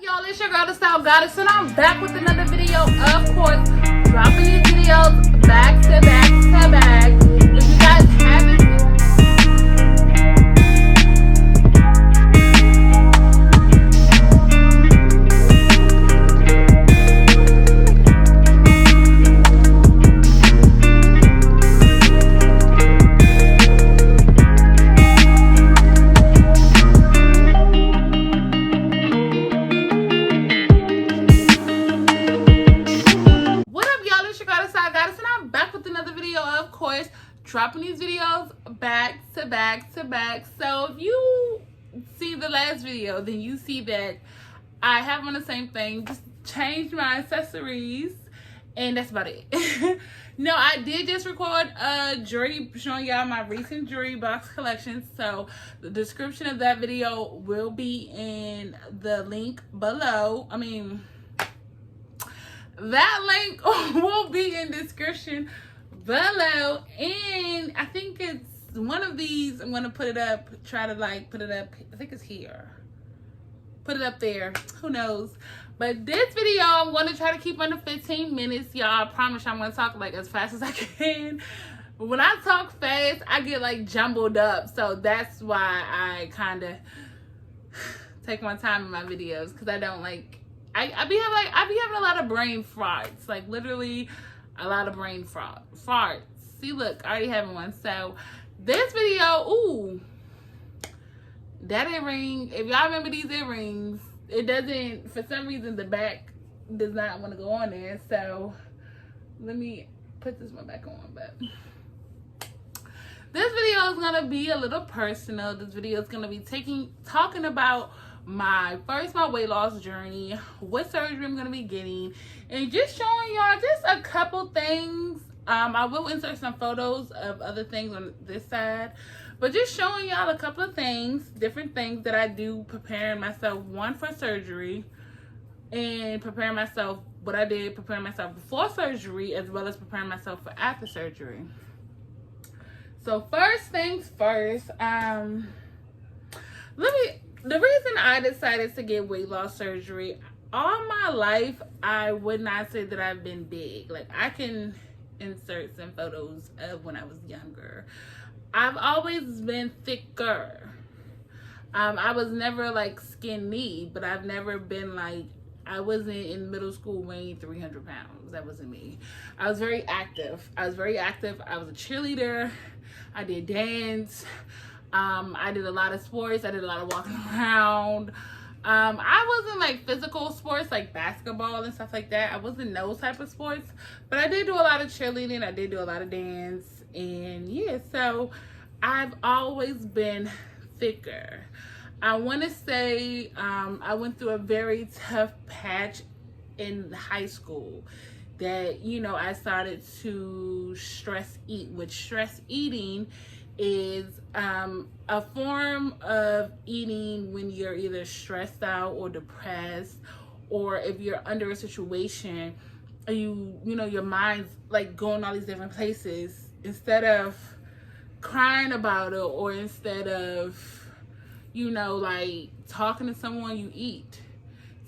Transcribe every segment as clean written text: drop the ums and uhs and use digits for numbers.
Y'all, it's your girl, the Style Goddess, and I'm back with another video. Of course, dropping these videos back to back to back. If you guys haven't, dropping these videos back to back to back. So if you see the last video, then you see that I have on the same thing, just changed my accessories, and that's about it. No, I did just record a jewelry showing y'all my recent jewelry box collection, so the description of that video will be in the link below. That link will be in description below, and I think it's one of these. I'm gonna put it up, try to like put it up. I think it's here, put it up there, who knows. But this video I'm going to try to keep under 15 minutes, y'all. I promise you I'm going to talk like as fast as I can. But when I talk fast, I get like jumbled up, so that's why I kind of take my time in my videos, because I don't like I be having a lot of brain farts, like literally a lot of brain farts. See, look, I already having one. So this video, ooh, that earring, if y'all remember these earrings, it doesn't, for some reason the back does not want to go on there. So let me put this one back on. But this video is gonna be a little personal. This video is gonna be talking about my weight loss journey, what surgery I'm gonna be getting, and just showing y'all just a couple things. I will insert some photos of other things on this side, but just showing y'all a couple of things, different things that I do, preparing myself, one for surgery, and preparing myself, what I did, preparing myself before surgery, as well as preparing myself for after surgery. So first things first, the reason I decided to get weight loss surgery, all my life, I would not say that I've been big. Like, I can insert some photos of when I was younger. I've always been thicker. I was never like skinny, but I've never been like, I wasn't in middle school weighing 300 pounds. That wasn't me. I was very active. I was a cheerleader. I did dance. I did a lot of sports. I did a lot of walking around. I wasn't like physical sports like basketball and stuff like that. I wasn't those type of sports, but I did do a lot of cheerleading. I did do a lot of dance, and yeah, so I've always been thicker. I want to say I went through a very tough patch in high school that, you know, I started to stress eat, which stress eating is a form of eating when you're either stressed out or depressed, or if you're under a situation and you know your mind's like going all these different places. Instead of crying about it, or instead of, you know, like talking to someone, you eat.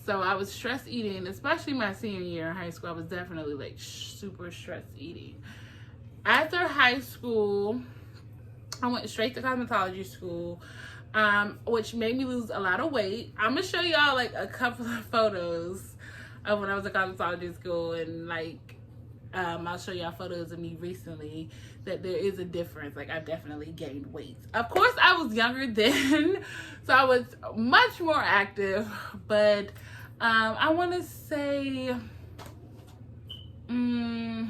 So I was stress eating, especially my senior year in high school. I was definitely like super stress eating. After high school, I went straight to cosmetology school, which made me lose a lot of weight. I'm gonna show y'all like a couple of photos of when I was at cosmetology school, and like I'll show y'all photos of me recently, that there is a difference. Like, I definitely gained weight. Of course, I was younger then, so I was much more active, but I want to say cosmetology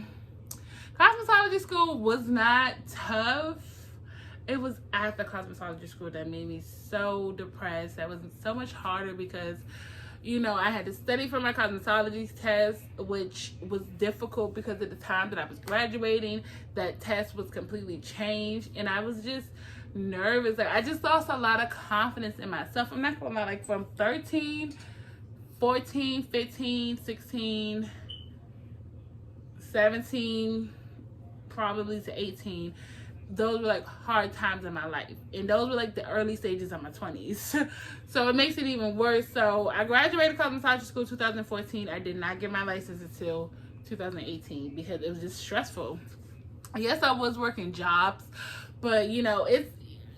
school was not tough. It was after cosmetology school that made me so depressed. That was so much harder because, you know, I had to study for my cosmetology test, which was difficult because at the time that I was graduating, that test was completely changed, and I was just nervous. Like, I just lost a lot of confidence in myself. I'm not gonna lie, like from 13, 14, 15, 16, 17, probably to 18, those were like hard times in my life, and those were like the early stages of my 20s. So it makes it even worse. So I graduated Cosmetology School 2014. I did not get my license until 2018 because it was just stressful. Yes, I was working jobs, but you know,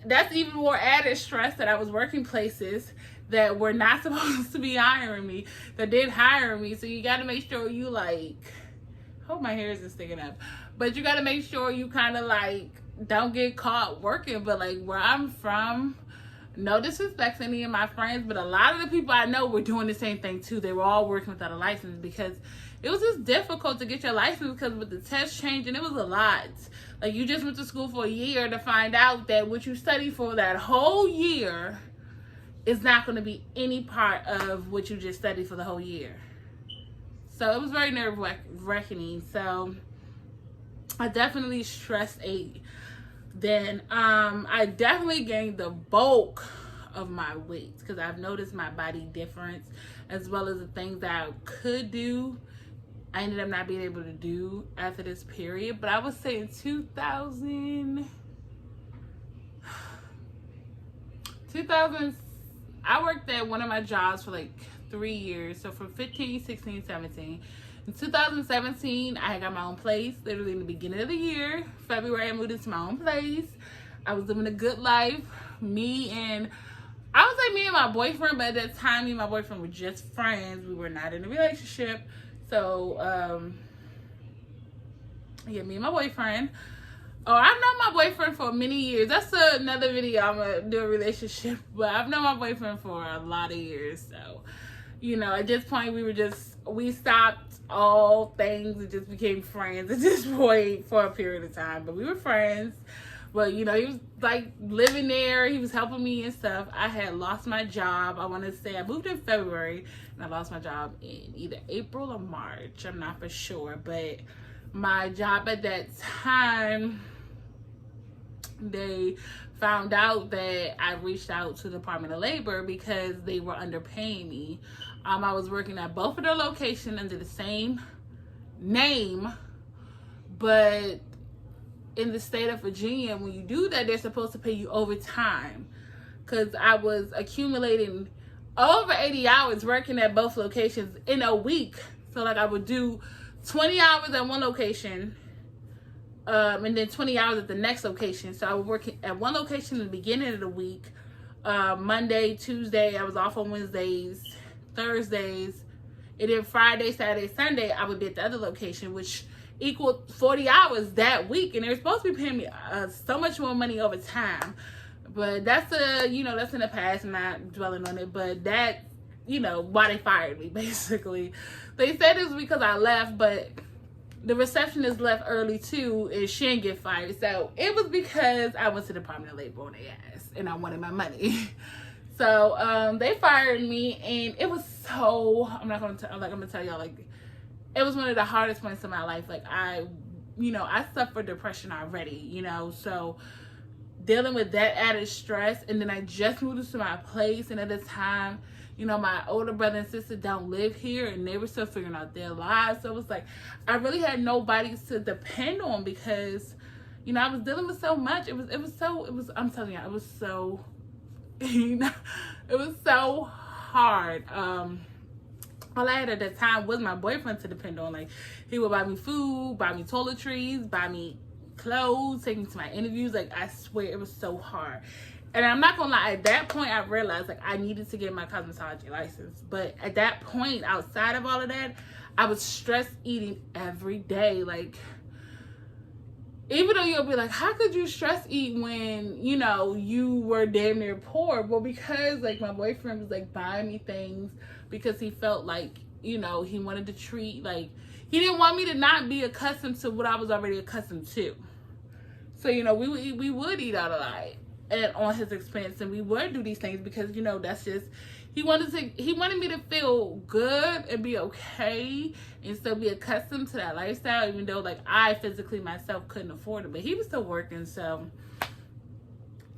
that's even more added stress that I was working places that were not supposed to be hiring me, that did hire me. So you got to make sure you like, hope my hair isn't sticking up, but you got to make sure you kind of like don't get caught working. But like where I'm from, no disrespect to any of my friends, but a lot of the people I know were doing the same thing too. They were all working without a license because it was just difficult to get your license, because with the test changing, it was a lot. Like you just went to school for a year to find out that what you studied for that whole year is not going to be any part of what you just studied for the whole year. So it was very nerve-wracking. So I definitely stress ate. Then I definitely gained the bulk of my weight because I've noticed my body difference, as well as the things that I could do I ended up not being able to do after this period. But I would say in 2000, I worked at one of my jobs for like 3 years. So from 15, 16, 17. In 2017, I got my own place. Literally in the beginning of the year, February, I moved into my own place. I was living a good life. I would say me and my boyfriend, but at that time, me and my boyfriend were just friends. We were not in a relationship. So, yeah, me and my boyfriend. Oh, I've known my boyfriend for many years. That's another video. I'm going to do a relationship. But I've known my boyfriend for a lot of years. So, you know, at this point, we stopped all things and just became friends at this point for a period of time. But we were friends. But, you know, he was like living there. He was helping me and stuff. I had lost my job. I want to say I moved in February and I lost my job in either April or March. I'm not for sure. But my job at that time, they found out that I reached out to the Department of Labor because they were underpaying me. I was working at both of their locations under the same name, but in the state of Virginia, when you do that, they're supposed to pay you overtime. Because I was accumulating over 80 hours working at both locations in a week. So like I would do 20 hours at one location, and then 20 hours at the next location. So I would work at one location in the beginning of the week, Monday, Tuesday, I was off on Wednesdays, Thursdays, and then Friday, Saturday, Sunday, I would be at the other location, which equaled 40 hours that week. And they were supposed to be paying me so much more money over time. But that's that's in the past. I'm not dwelling on it. But that, why they fired me, basically. They said it was because I left, but the receptionist left early too, and she didn't get fired. So it was because I went to the Department of Labor on their ass, and I wanted my money. So they fired me, and it was so, I'm gonna tell y'all, like, it was one of the hardest points in my life. Like I suffered depression already, so dealing with that added stress. And then I just moved into my place, and at the time, my older brother and sister don't live here, and they were still figuring out their lives. So it was like I really had nobody to depend on because I was dealing with so much. I'm telling you, it was so it was so hard. All I had at that time was my boyfriend to depend on. Like, he would buy me food, buy me toiletries, buy me clothes, take me to my interviews. Like, I swear it was so hard. And I'm not gonna lie, at that point I realized like I needed to get my cosmetology license. But at that point, outside of all of that, I was stress eating every day. Like, even though you'll be like, how could you stress eat when you were damn near poor? Well, because like my boyfriend was like buying me things because he felt like he wanted to treat, like, he didn't want me to not be accustomed to what I was already accustomed to. So we would eat out a lot and on his expense, and we would do these things because that's just, he wanted me to feel good and be okay and still be accustomed to that lifestyle, even though like I physically myself couldn't afford it. But he was still working, so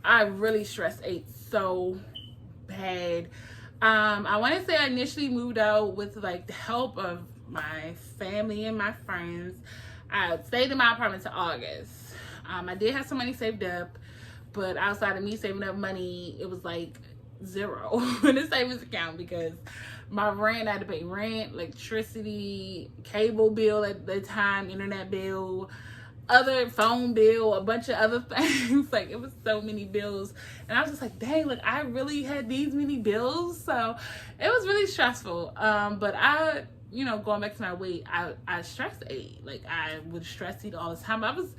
I really stress ate so bad. I want to say I initially moved out with like the help of my family and my friends. I stayed in my apartment till August. I did have some money saved up, but outside of me saving up money, it was like zero in the savings account because my rent, I had to pay rent, electricity, cable bill at the time, internet bill, other phone bill, a bunch of other things. Like, it was so many bills, and I was just like, dang, like I really had these many bills. So it was really stressful. But I, going back to my weight, I stress ate. Like, I would stress eat all the time. I was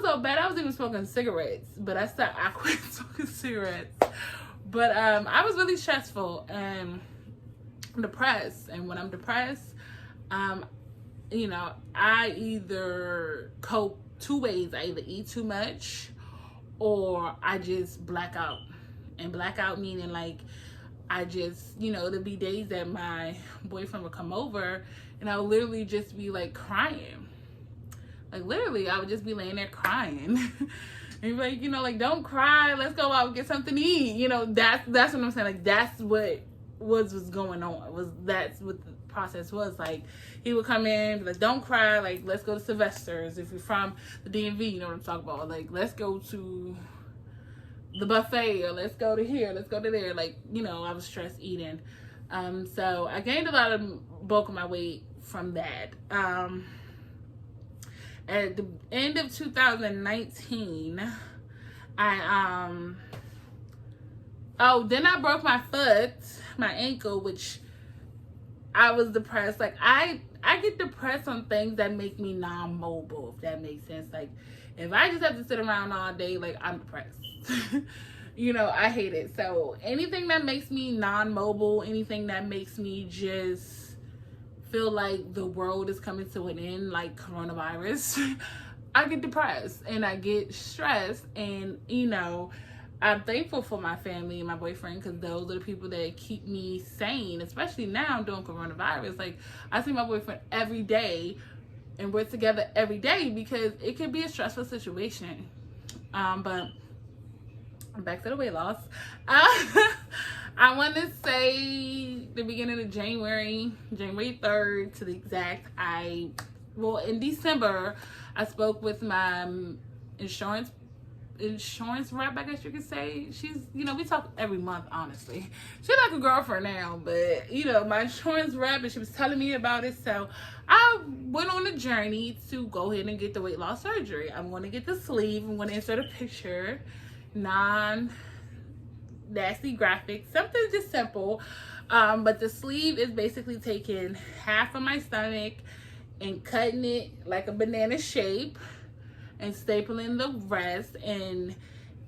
so bad, I was even smoking cigarettes, but I quit smoking cigarettes. But I was really stressful and depressed. And when I'm depressed, I either cope two ways. I either eat too much or I just black out. And black out meaning like I just, there'd be days that my boyfriend would come over and I would literally just be like crying. Like, literally, I would just be laying there crying. And be like, don't cry, let's go out and get something to eat. That's what I'm saying. Like, that's what was going on. That's what the process was. Like, he would come in, be like, don't cry, like, let's go to Sylvester's. If you're from the DMV, you know what I'm talking about. Like, let's go to the buffet, or let's go to here, let's go to there. Like, I was stressed eating. So I gained a lot of bulk of my weight from that. At the end of 2019, then I broke my foot, my ankle, which I was depressed. Like, I get depressed on things that make me non-mobile, if that makes sense. Like, if I just have to sit around all day, like, I'm depressed. I hate it. So anything that makes me non-mobile, anything that makes me just feel like the world is coming to an end, like coronavirus, I get depressed and I get stressed. And I'm thankful for my family and my boyfriend, because those are the people that keep me sane, especially now during coronavirus. Like, I see my boyfriend every day and we're together every day because it can be a stressful situation. But back to the weight loss. I want to say the beginning of January 3rd to the exact, in December, I spoke with my insurance rep, I guess you could say. She's, we talk every month, honestly. She's like a girlfriend now, but, my insurance rep, and she was telling me about it. So I went on a journey to go ahead and get the weight loss surgery. I'm going to get the sleeve. I'm going to insert a picture, nasty graphic, something just simple. But the sleeve is basically taking half of my stomach and cutting it like a banana shape and stapling the rest. And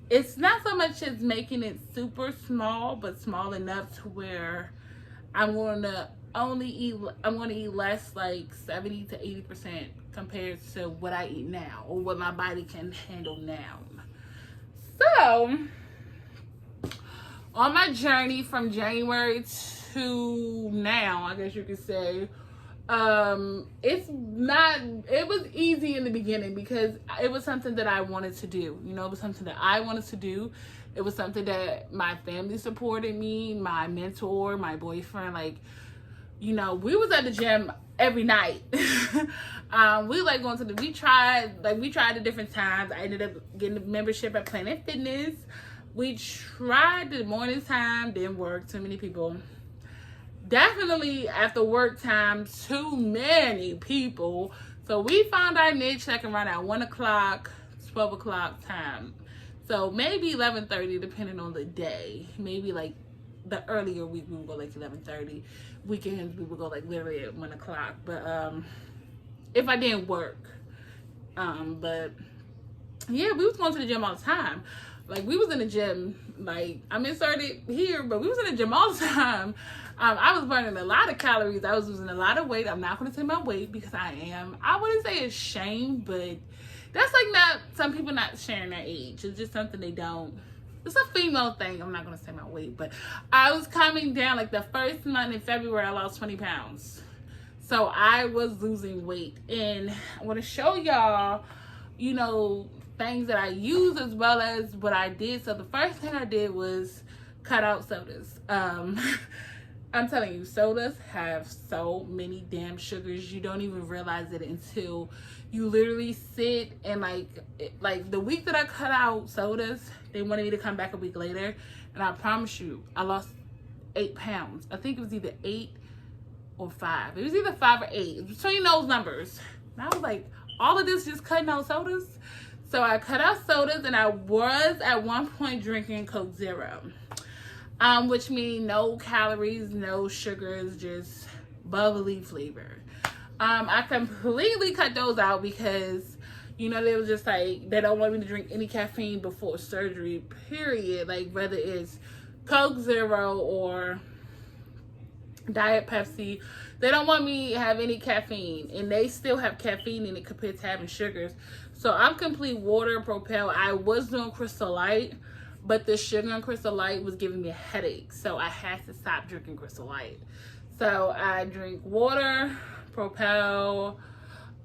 it's not so much as making it super small, but small enough to where I'm going to eat less, like 70 to 80% compared to what I eat now, or what my body can handle now. So on my journey from January to now, I guess you could say, it was easy in the beginning because it was something that I wanted to do. It was something that I wanted to do. It was something that my family supported me, my mentor, my boyfriend. Like, we was at the gym every night. We like going to we tried at different times. I ended up getting a membership at Planet Fitness. We tried the morning time, didn't work, too many people. Definitely after work time, too many people. So we found our niche like around at 1 o'clock, 12 o'clock time. So maybe 11:30, depending on the day. Maybe like the earlier week, we would go like 11:30. Weekends, we would go like literally at 1 o'clock. But if I didn't work. But yeah, we was going to the gym all the time. Like, we was in the gym, like, I'm inserted here, but we was in the gym all the time. I was burning a lot of calories. I was losing a lot of weight. I'm not going to say my weight because I wouldn't say it's shame, but that's like not, some people not sharing their age. It's just something they don't, it's a female thing. I'm not going to say my weight, but I was coming down, like the first month in February, I lost 20 pounds. So I was losing weight, and I want to show y'all, things that I use as well as what I did. So the first thing I did was cut out sodas. I'm telling you, sodas have so many damn sugars. You don't even realize it until you literally sit and like the week that I cut out sodas, they wanted me to come back a week later, and I promise you, I lost 8 pounds. I think it was either 8 or 5. It was either 5 or 8. It was between those numbers. And I was like, all of this just cutting out sodas. So I cut out sodas, and I was at one point drinking Coke Zero. Which means no calories, no sugars, just bubbly flavor. I completely cut those out because, you know, they was just like, they don't want me to drink any caffeine before surgery, period. Like, whether it's Coke Zero or Diet Pepsi, they don't want me to have any caffeine. And they still have caffeine in it compared to having sugars. So I'm complete water, Propel. I was doing Crystal Light, but the sugar in Crystal Light was giving me a headache. So I had to stop drinking Crystal Light. So I drink water, Propel.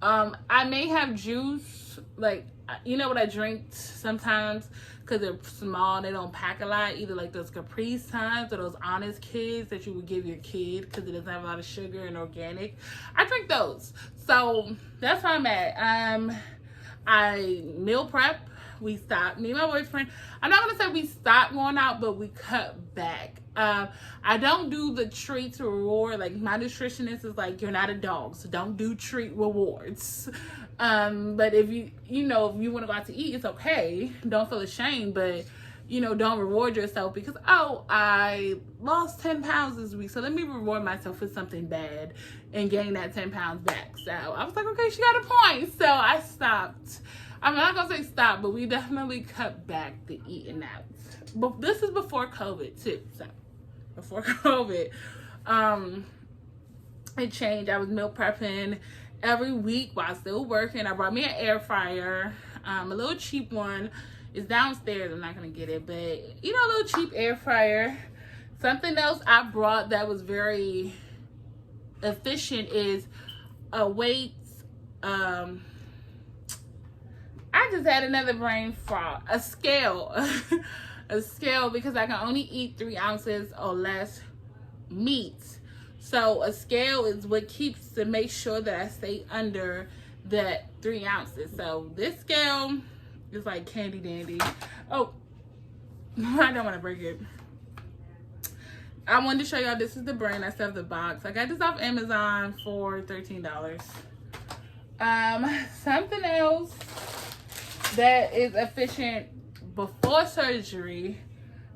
I may have juice. Like, you know what I drink sometimes? Because they're small and they don't pack a lot. Either like those Capri Suns or those Honest Kids that you would give your kid because it doesn't have a lot of sugar and organic. I drink those. So that's where I'm at. I meal prep. We stopped. Me and my boyfriend, I'm not going to say we stopped going out, but we cut back. I don't do the treats reward. Like, my nutritionist is like, you're not a dog, so don't do treat rewards. But if you want to go out to eat, it's okay. Don't feel ashamed, but, you know, don't reward yourself because, oh, I lost 10 pounds this week, so let me reward myself for something bad and gain that 10 pounds back. So I was like, okay, she got a point. So I stopped. I'm not going to say stop, but we definitely cut back the eating out. But this is before COVID, too. So, before COVID, it changed. I was meal prepping every week while still working. I brought me an air fryer, a little cheap one. It's downstairs. I'm not going to get it, but, you know, a little cheap air fryer. Something else I brought that was very efficient is a weights, I just had another brain fog. A scale. A scale because I can only eat 3 ounces or less meat. So a scale is what keeps to make sure that I stay under that 3 ounces. So this scale is like candy dandy. Oh, I don't want to break it. I wanted to show y'all this is the brand. I still have the box. I got this off Amazon for $13. Something else that is efficient before surgery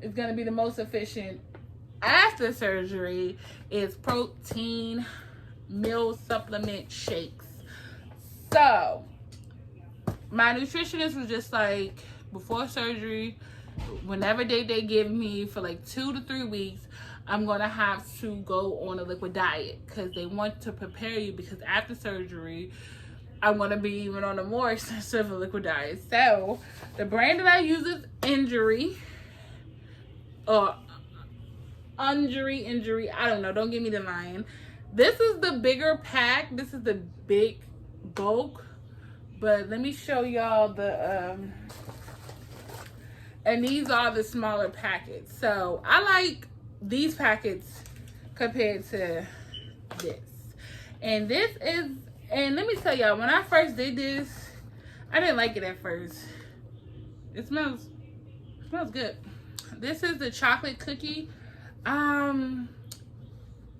is going to be the most efficient after surgery is protein meal supplement shakes. So my nutritionist was just like, before surgery, whenever they give me for like 2 to 3 weeks, I'm going to have to go on a liquid diet because they want to prepare you, because after surgery I'm going to be even on a more extensive liquid diet. So the brand that I use is Injury. Or Injury. I don't know. Don't give me the line. This is the bigger pack. This is the big bulk. But let me show y'all the... and these are the smaller packets. So I like these packets compared to this. And this is... And let me tell y'all, when I first did this, I didn't like it at first. It smells good. This is the chocolate cookie.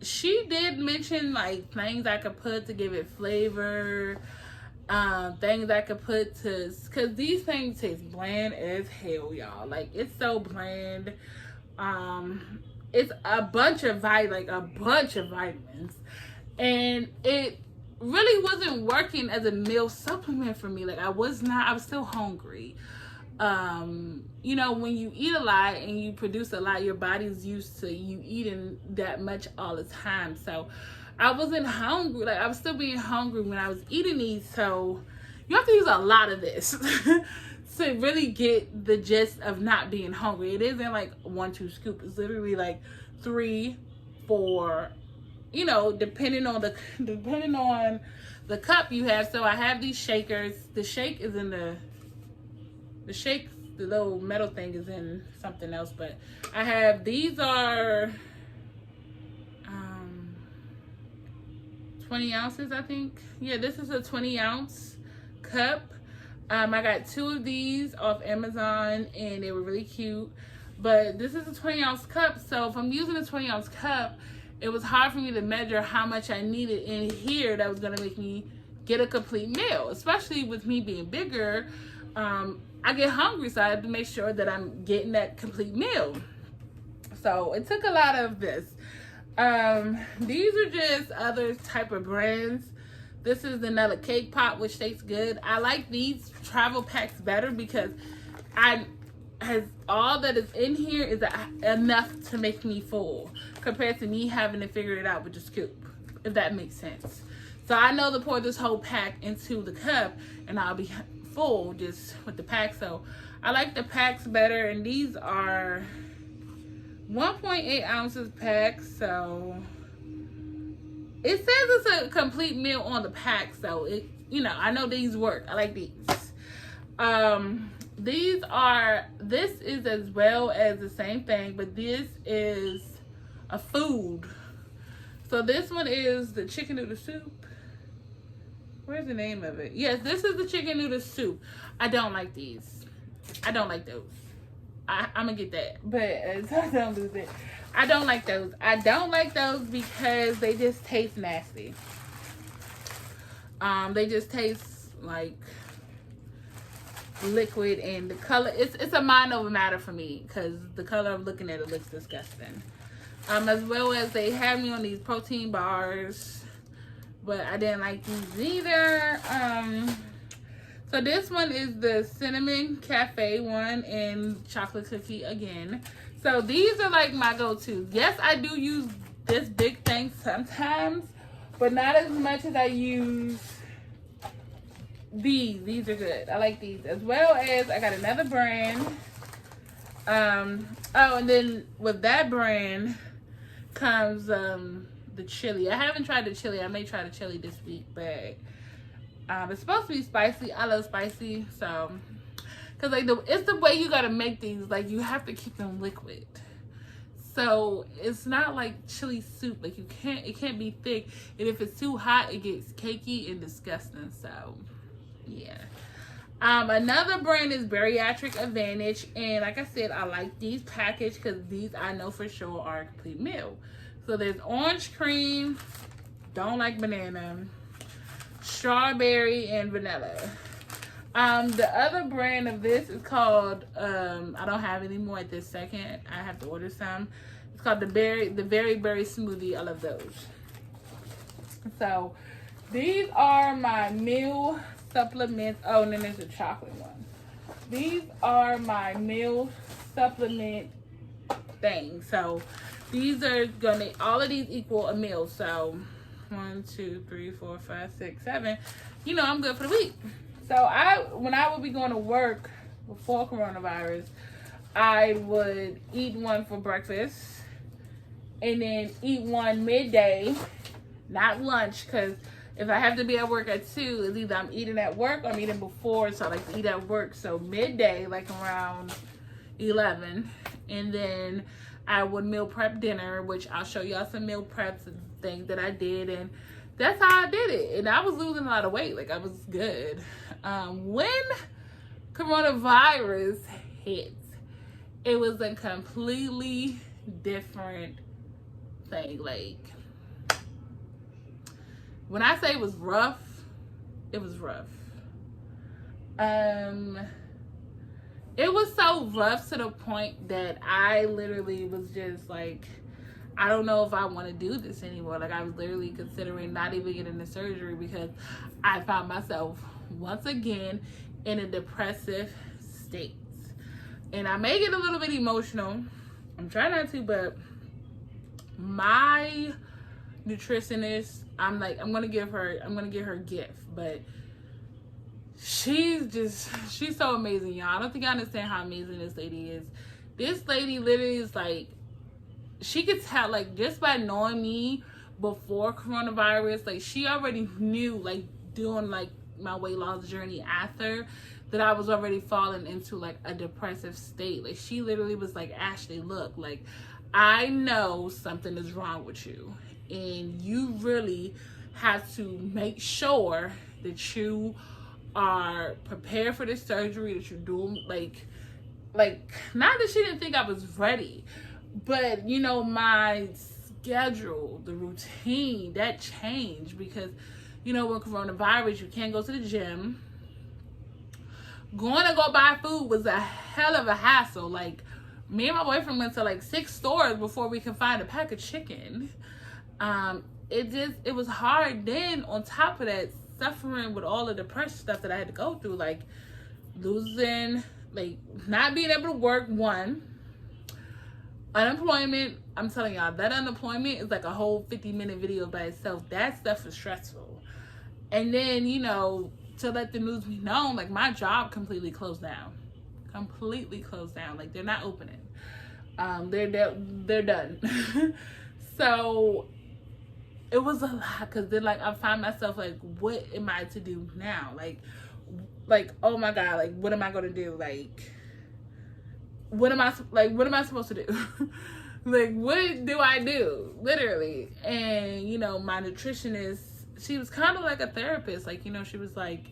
She did mention like things I could put to give it flavor. Things I could put to, cause these things taste bland as hell, y'all. Like, it's so bland. It's a bunch of vitamins, and it really wasn't working as a meal supplement for me. Like, I was still hungry. You know, when you eat a lot and you produce a lot, your body's used to you eating that much all the time. So I wasn't hungry. Like, I was still being hungry when I was eating these. So you have to use a lot of this to really get the gist of not being hungry. It isn't like 1-2 scoop. It's literally like 3, 4, you know, depending on the cup you have. So I have these shakers. The shake is in the little metal thing is in something else, but I have, these are, I 20 ounces, I think. Yeah, this is a 20-ounce cup. I got 2 of these off Amazon, and they were really cute. But this is a 20-ounce cup, so if I'm using a 20-ounce cup, it was hard for me to measure how much I needed in here that was going to make me get a complete meal. Especially with me being bigger, I get hungry, so I have to make sure that I'm getting that complete meal. So it took a lot of this. These are just other type of brands. This is another cake pop, which tastes good. I like these travel packs better because all that is in here is enough to make me full compared to me having to figure it out with the scoop, if that makes sense. So I know to pour this whole pack into the cup and I'll be full just with the pack. So I like the packs better, and these are 1.8 ounces pack, so it says it's a complete meal on the pack, so it, you know, I know these work. I like these. This is as well as the same thing, but this is a food. So this one is the chicken noodle soup. Where's the name of it? Yes, this is the chicken noodle soup. I don't like these. I don't like those. I'm gonna get that, but don't lose it. I don't like those. I don't like those because they just taste nasty. They just taste like liquid, and the color, it's a mind over matter for me because the color I'm looking at, it looks disgusting. As well as they have me on these protein bars, but I didn't like these either. So this one is the cinnamon cafe one and chocolate cookie again. So these are like my go-to. Yes, I do use this big thing sometimes, but not as much as I use these. These are good. I like these. As well as I got another brand. Oh, and then with that brand comes the chili. I haven't tried the chili. I may try the chili this week, but it's supposed to be spicy. I love spicy, so because like it's the way you gotta make these. Like you have to keep them liquid, so it's not like chili soup. Like it can't be thick, and if it's too hot, it gets cakey and disgusting. So yeah. Another brand is Bariatric Advantage, and like I said, I like these packaged because these I know for sure are a complete meal. So there's orange cream, don't like banana, strawberry, and vanilla. The other brand of this is called I don't have any more at this second. I have to order some. It's called the Berry Berry Smoothie. I love those. So these are my meal supplements. Oh, and then there's a chocolate one. These are my meal supplement things. So these are gonna, all of these equal a meal. So 1, 2, 3, 4, 5, 6, 7. You know, I'm good for the week. So when I would be going to work before coronavirus, I would eat one for breakfast and then eat one midday, not lunch, because if I have to be at work at 2, it's either I'm eating at work or I'm eating before, so I like to eat at work. So midday, like around 11, and then I would meal prep dinner, which I'll show y'all some meal preps and things that I did, and that's how I did it. And I was losing a lot of weight, like I was good. When coronavirus hit, it was a completely different thing. Like, when I say it was rough, it was rough. It was so rough to the point that I literally was just like, I don't know if I want to do this anymore. Like, I was literally considering not even getting the surgery because I found myself once again in a depressive state. And I may get a little bit emotional. I'm trying not to, but my nutritionist, I'm gonna give her a gift, but she's so amazing, y'all. I don't think I understand how amazing this lady is. This lady literally is like, she could tell, like, just by knowing me before coronavirus, like, she already knew, like, doing like my weight loss journey after, that I was already falling into like a depressive state. Like, she literally was like, Ashley, look, like, I know something is wrong with you, and you really have to make sure that you are prepared for this surgery, that you're doing like not that she didn't think I was ready, but you know, my schedule, the routine, that changed because, you know, with coronavirus, you can't go to the gym. Going to go buy food was a hell of a hassle. Like, me and my boyfriend went to like 6 stores before we could find a pack of chicken. It was hard. Then on top of that, suffering with all of the pressure stuff that I had to go through, like losing, like not being able to work, one, unemployment. I'm telling y'all, that unemployment is like a whole 50-minute video by itself. That stuff is stressful. And then, you know, to let the news be known, like my job completely closed down. Like they're not opening. They're done. So it was a lot, because then like I find myself like, what am I to do now? Like oh my God, like what am I gonna do? Like what am I supposed to do? Like what do I do? Literally. And you know, my nutritionist, she was kind of like a therapist. Like, you know, she was like,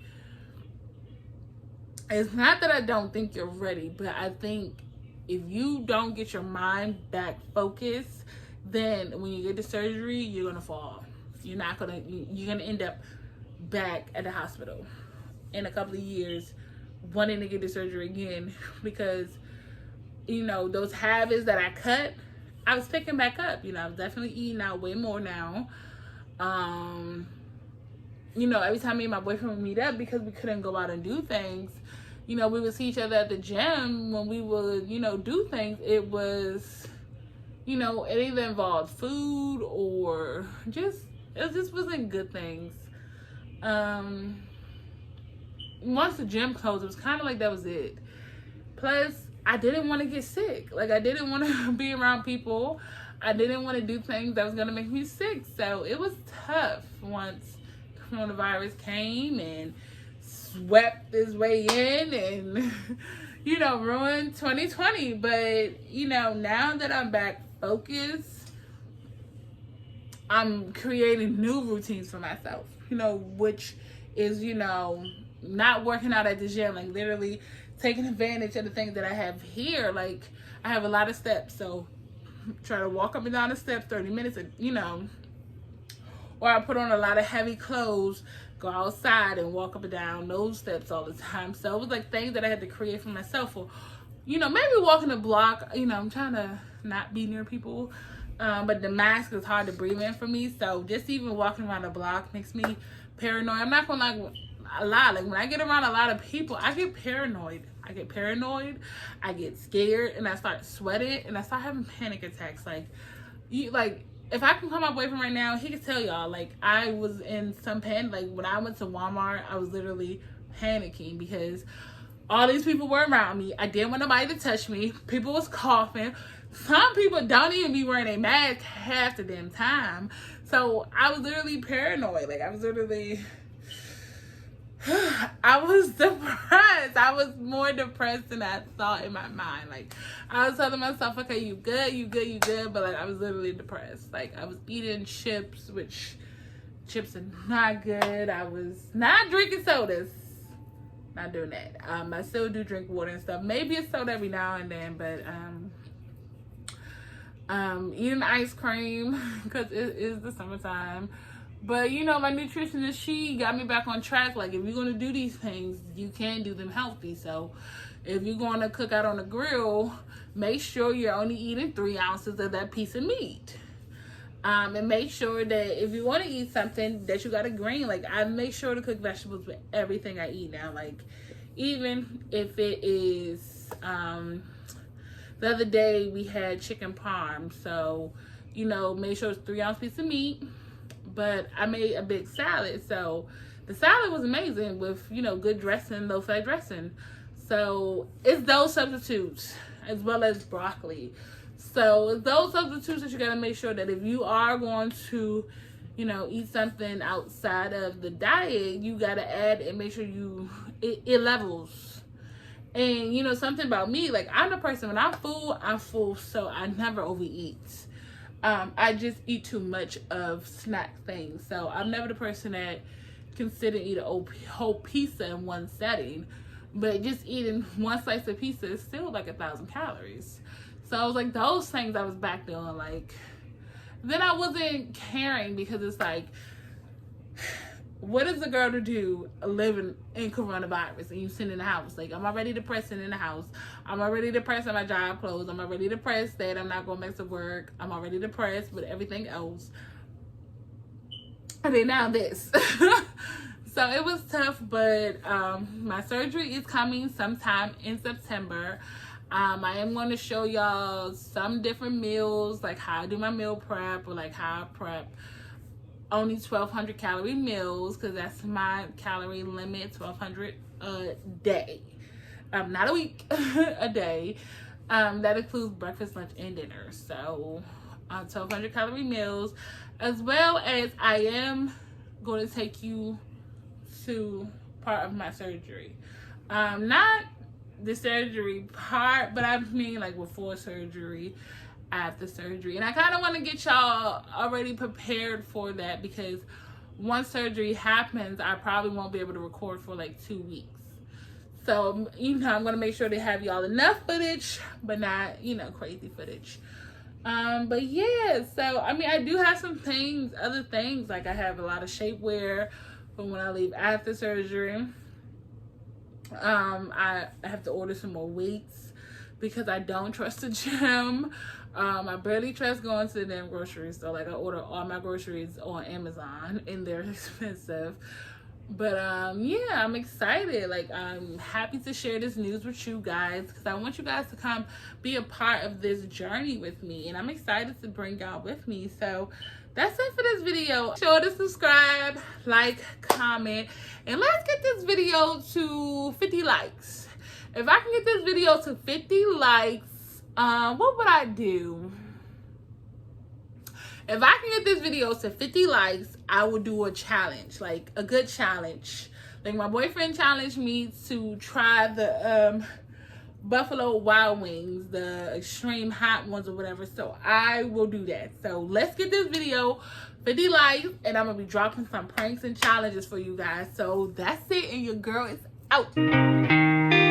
it's not that I don't think you're ready, but I think if you don't get your mind back focused, then when you get the surgery, you're gonna fall. You're gonna end up back at the hospital in a couple of years wanting to get the surgery again, because, you know, those habits that I cut, I was picking back up. You know, I was definitely eating out way more now. You know, every time me and my boyfriend would meet up, because we couldn't go out and do things, you know, we would see each other at the gym. When we would, you know, do things, it was, you know, it either involved food or it just wasn't good things. Once the gym closed, it was kind of like that was it. Plus, I didn't want to get sick. Like, I didn't want to be around people. I didn't want to do things that was going to make me sick. So it was tough once coronavirus came and swept its way in and, you know, ruined 2020. But, you know, now that I'm back focused, I'm creating new routines for myself, you know, which is, you know, not working out at the gym, like literally taking advantage of the things that I have here. Like, I have a lot of steps, so try to walk up and down the steps 30 minutes, and, you know, or I put on a lot of heavy clothes, go outside and walk up and down those steps all the time. So it was like things that I had to create for myself. Or, you know, maybe walking the block, you know, I'm trying to not be near people, but the mask is hard to breathe in for me. So just even walking around the block makes me paranoid. I'm not gonna like a lot. Like, when I get around a lot of people, I get paranoid. I get scared, and I start sweating, and I start having panic attacks. Like, if I can call my boyfriend right now, he can tell y'all, like, I was in some panic. Like, when I went to Walmart, I was literally panicking because all these people were around me. I didn't want nobody to touch me. People was coughing. Some people don't even be wearing a mask half the damn time. So I was literally paranoid. Like, I was literally, I was depressed. I was more depressed than I thought in my mind. Like, I was telling myself, okay, you good. But, like, I was literally depressed. Like, I was eating chips, which chips are not good. I was not drinking sodas. Not doing that. I still do drink water and stuff. Maybe a soda every now and then, but eating ice cream because it is the summertime. But, you know, my nutritionist, she got me back on track. Like, if you're going to do these things, you can do them healthy. So if you're going to cook out on the grill, make sure you're only eating 3 ounces of that piece of meat. And make sure that if you want to eat something, that you got a green. Like, I make sure to cook vegetables with everything I eat now. Like, even if it is, the other day we had chicken parm. So, you know, make sure it's 3 ounce piece of meat. But I made a big salad. So the salad was amazing with, you know, good dressing, low fat dressing. So it's those substitutes as well as broccoli. So it's those substitutes that you got to make sure that if you are going to, you know, eat something outside of the diet, you got to add and make sure it levels. And, you know, something about me, like, I'm the person, when I'm full, so I never overeat. I just eat too much of snack things. So I'm never the person that can sit and eat a whole pizza in one setting. But just eating one slice of pizza is still like 1,000 calories. So I was like, those things I was back doing. Like, then I wasn't caring because it's like, what is a girl to do living in coronavirus and you sitting in the house? Like, I'm already depressed in the house. I'm already depressed in my job clothes. I'm already depressed that I'm not going back to work. I'm already depressed with everything else. And then now this. So it was tough, but my surgery is coming sometime in September. I am going to show y'all some different meals, like how I do my meal prep, or like how I prep only 1,200 calorie meals, because that's my calorie limit, 1,200 a day. Not a week, a day. That includes breakfast, lunch, and dinner. So 1,200 calorie meals, as well as I am going to take you to part of my surgery. Not the surgery part, but I mean like before surgery, after surgery. And I kind of want to get y'all already prepared for that, because once surgery happens, I probably won't be able to record for like 2 weeks. So, you know, I'm going to make sure to have y'all enough footage, but not, you know, crazy footage. But yeah, so, I mean, I do have some things, other things, like I have a lot of shapewear from when I leave after surgery. I have to order some more weights because I don't trust the gym. I barely trust going to the damn grocery store. Like, I order all my groceries on Amazon and they're expensive. But yeah, I'm excited. Like, I'm happy to share this news with you guys, because I want you guys to come be a part of this journey with me, and I'm excited to bring y'all with me. So that's it for this video. Be sure to subscribe, like, comment, and let's get this video to 50 likes. If I can get this video to 50 likes, what would I do? If I can get this video to 50 likes, I will do a challenge, like a good challenge. Like, my boyfriend challenged me to try the Buffalo Wild Wings, the extreme hot ones or whatever. So I will do that. So let's get this video 50 likes, and I'm going to be dropping some pranks and challenges for you guys. So that's it, and your girl is out.